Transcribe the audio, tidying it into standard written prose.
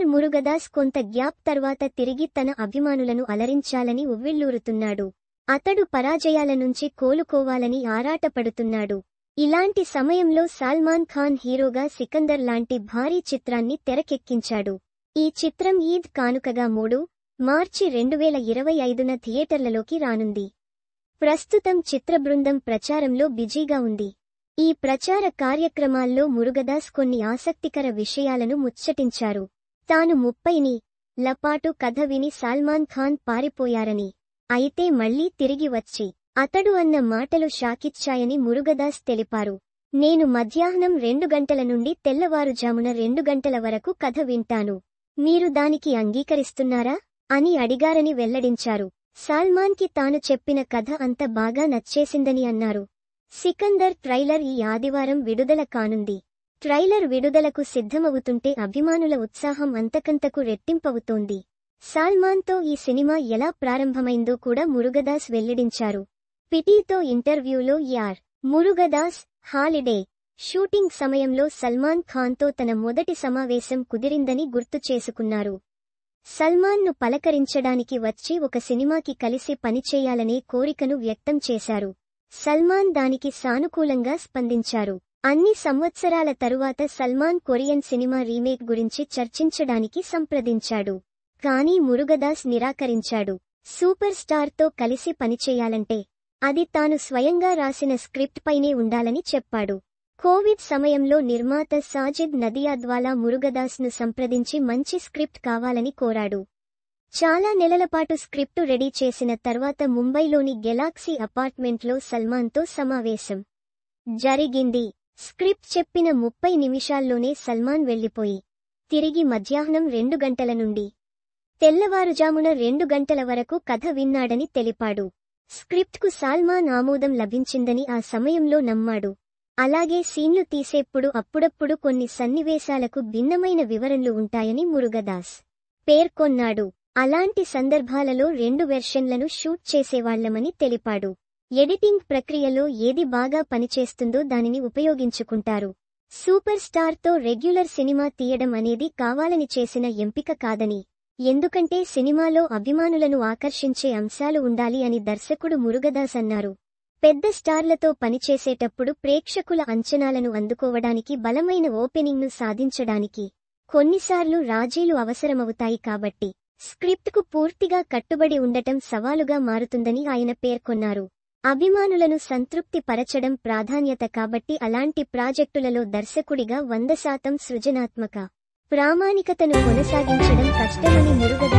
మురుగదాస్ కొంత గ్యాప్ తర్వాత తిరిగి తన అభిమానులను అలరించాలని ఉవ్విళ్లూరుతున్నాడు. అతడు పరాజయాల నుంచి కోలుకోవాలని ఆరాటపడుతున్నాడు. ఇలాంటి సమయంలో సల్మాన్ ఖాన్ హీరోగా సికందర్ లాంటి భారీ చిత్రాన్ని తెరకెక్కించాడు. ఈ చిత్రం ఈద్ కానుకగా 3 మార్చి 2025న థియేటర్లలోకి రానుంది. ప్రస్తుతం చిత్ర బృందం ప్రచారంలో బిజీగా ఉంది. ఈ ప్రచార కార్యక్రమాల్లో మురుగదాస్ కొన్ని ఆసక్తికర విషయాలను ముచ్చటించారు. తాను 30ల పాటు కథ విని సల్మాన్ ఖాన్ పారిపోయారని, అయితే మళ్లీ తిరిగి వచ్చి అతడు అన్న మాటలు షాకిచ్చాయని మురుగదాస్ తెలిపారు. నేను మధ్యాహ్నం 2 గంటల నుండి తెల్లవారుజామున 2 గంటల వరకు కథ వింటాను. మీరు దానికి అంగీకరిస్తున్నారా అని అడిగారని వెల్లడించారు. సల్మాన్కి తాను చెప్పిన కథ అంత బాగా నచ్చేసిందని అన్నారు. సికందర్ ట్రైలర్ ఈ ఆదివారం విడుదల కానుంది. ట్రైలర్ విడుదలకు సిద్ధమవుతుంటే అభిమానుల ఉత్సాహం అంతకంతకు రెట్టింపవుతోంది. సల్మాన్తో ఈ సినిమా ఎలా ప్రారంభమైందో కూడా మురుగదాస్ వెల్లడించారు. పిటీతో ఇంటర్వ్యూలో మురుగదాస్ హాలిడే షూటింగ్ సమయంలో సల్మాన్ ఖాన్తో తన మొదటి సమావేశం కుదిరిందని గుర్తు చేసుకున్నారు. సల్మాన్ను పలకరించడానికి వచ్చి ఒక సినిమాకి కలిసి పనిచేయాలనే కోరికను వ్యక్తం చేశారు. సల్మాన్ దానికి సానుకూలంగా స్పందించారు. అన్ని సంవత్సరాల తరువాత సల్మాన్ కొరియన్ సినిమా రీమేక్ గురించి చర్చించడానికి సంప్రదించాడు. కానీ మురుగదాస్ నిరాకరించాడు. సూపర్ స్టార్తో కలిసి పనిచేయాలంటే అది తాను స్వయంగా రాసిన స్క్రిప్ట్ పైనే ఉండాలని చెప్పాడు. కోవిడ్ సమయంలో నిర్మాత సాజిద్ నదియాద్వాలా మురుగదాస్ను సంప్రదించి మంచి స్క్రిప్ట్ కావాలని కోరాడు. చాలా నెలలపాటు స్క్రిప్టు రెడీ చేసిన తర్వాత ముంబైలోని గెలాక్సీ అపార్ట్మెంట్లో సల్మాన్తో సమావేశం జరిగింది. స్క్రిప్ట్ చెప్పిన 30 నిమిషాల్లోనే సల్మాన్ వెళ్లిపోయి తిరిగి మధ్యాహ్నం 2 గంటల నుండి తెల్లవారుజామున 2 గంటల వరకు కథ విన్నాడని తెలిపాడు. స్క్రిప్ట్కు సల్మాన్ ఆమోదం లభించిందని ఆ సమయంలో నమ్మాడు. అలాగే సీన్లు తీసేప్పుడు అప్పుడప్పుడు కొన్ని సన్నివేశాలకు భిన్నమైన వివరణలు ఉంటాయని మురుగదాస్ పేర్కొన్నాడు. అలాంటి సందర్భాలలో 2 వెర్షన్లను షూట్ చేసేవాళ్లమని తెలిపాడు. ఎడిటింగ్ ప్రక్రియలో ఏది బాగా పనిచేస్తుందో దానిని ఉపయోగించుకుంటారు. సూపర్ స్టార్తో రెగ్యులర్ సినిమా తీయడం అనేది కావాలని చేసిన ఎంపిక కాదని, ఎందుకంటే సినిమాలో అభిమానులను ఆకర్షించే అంశాలు ఉండాలి అని దర్శకుడు మురుగదాస్ అన్నారు. పెద్ద స్టార్లతో పనిచేసేటప్పుడు ప్రేక్షకుల అంచనాలను అందుకోవడానికి బలమైన ఓపెనింగ్ను సాధించడానికి కొన్నిసార్లు రాజీలు అవసరమవుతాయి. కాబట్టి స్క్రిప్ట్కు పూర్తిగా కట్టుబడి ఉండటం సవాలుగా మారుతుందని ఆయన పేర్కొన్నారు. అభిమానులను సంతృప్తి పరచడం ప్రాధాన్యత కాబట్టి అలాంటి ప్రాజెక్టులలో దర్శకుడిగా 100% సృజనాత్మక ప్రామాణికతను కొనసాగించడం కష్టమని మురుగదాస్